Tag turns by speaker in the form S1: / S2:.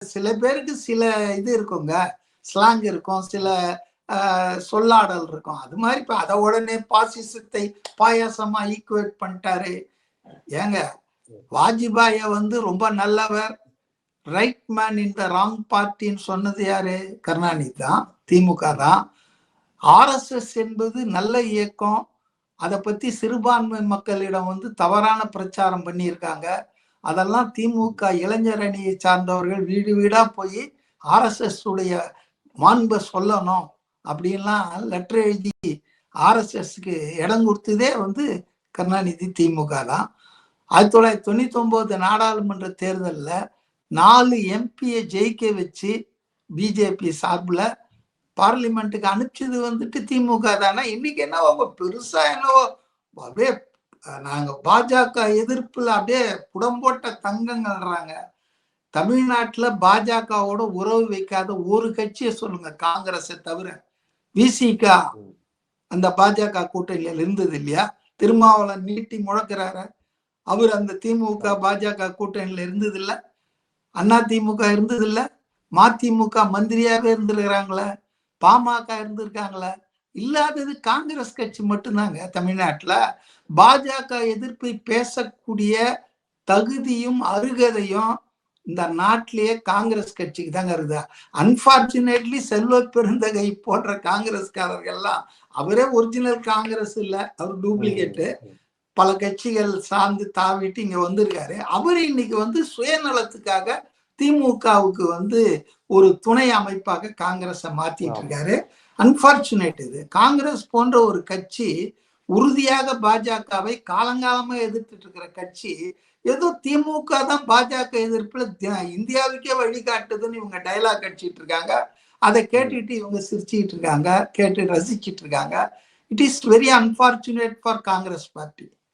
S1: சில பேருக்கு சில இது இருக்குங்க, ஸ்லாங் இருக்கும், சில சொல்லாடல் இருக்கும். அது மாதிரி இப்ப அதை உடனே பாசிசத்தை பாயாசமா ஈக்குவேட் பண்ணிட்டாரு. ஏங்க வாஜ்பாய வந்து ரொம்ப நல்லவர், right man in the wrong பார்ட்டின்னு சொன்னது யாரு? கருணாநிதி தான், திமுக தான். ஆர்எஸ்எஸ் என்பது நல்ல இயக்கம், அதை பத்தி சிறுபான்மை மக்களிடம் வந்து தவறான பிரச்சாரம் பண்ணியிருக்காங்க. அதெல்லாம் திமுக இளைஞர் அணியை சார்ந்தவர்கள் வீடு வீடா போய் ஆர்எஸ்எஸ் உடைய மாண்பை சொல்லணும் அப்படின்லாம் லெட்டர் எழுதி ஆர்எஸ்எஸ்க்கு இடம் கொடுத்ததே வந்து கருணாநிதி, திமுக தான். 1999 நாடாளுமன்ற தேர்தலில் 4 எம்பியை ஜெயிக்க வச்சு பிஜேபி சார்பில் பார்லிமெண்ட்டுக்கு அனுப்பிச்சது வந்துட்டு திமுக தானே. இன்னைக்கு என்னவோ பெருசா என்னவோ அப்படியே நாங்க பாஜக எதிர்ப்புல அப்படியே புடம்போட்ட தங்கங்கள்றாங்க. தமிழ்நாட்டுல பாஜகவோட உறவு வைக்காத ஒரு கட்சியை சொல்லுங்க, காங்கிரஸை தவிர. விசிக அந்த பாஜக கூட்டணியில் இருந்தது இல்லையா? திருமாவளவன் நீட்டி முழக்கிறாரு, அவர் அந்த திமுக பாஜக கூட்டணியில இருந்தது இல்ல, அண்ணா திமுக இருந்தது இல்ல, மதிமுக மந்திரியாவே இருந்திருக்கிறாங்களே, பாமக இருந்திருக்காங்களே. இல்லாதது காங்கிரஸ் கட்சி மட்டும்தாங்க தமிழ்நாட்டுல. பாஜக எதிர்ப்பை பேசக்கூடிய தகுதியும் அருகதையும் இந்த நாட்டிலேயே காங்கிரஸ் கட்சிக்கு தாங்க இருக்குதா. அன்பார்ச்சுனேட்லி செல்வ பெருந்தகை போன்ற காங்கிரஸ்காரர்கள்லாம், அவரே ஒரிஜினல் காங்கிரஸ் இல்ல, அவர் டூப்ளிகேட்டு, பல கட்சிகள் சார்ந்து தாவிட்டு இங்க வந்திருக்காரு. அவர் இன்னைக்கு வந்து சுயநலத்துக்காக திமுகவுக்கு வந்து ஒரு துணை அமைப்பாக காங்கிரஸை மாத்திட்டு இருக்காரு. அன்பார்ச்சுனேட். இது காங்கிரஸ் போன்ற ஒரு கட்சி உறுதியாக பாஜகவை காலங்காலமா எதிர்த்துட்டு இருக்கிற கட்சி, ஏதோ திமுக தான் பாஜக எதிர்ப்புல இந்தியாவுக்கே வழிகாட்டுதுன்னு இவங்க டைலாக் அடிச்சிட்டு இருக்காங்க. அதை கேட்டுட்டு இவங்க சிரிச்சுட்டு இருக்காங்க, கேட்டு ரசிச்சிட்டு இருக்காங்க. It is very unfortunate for Congress party.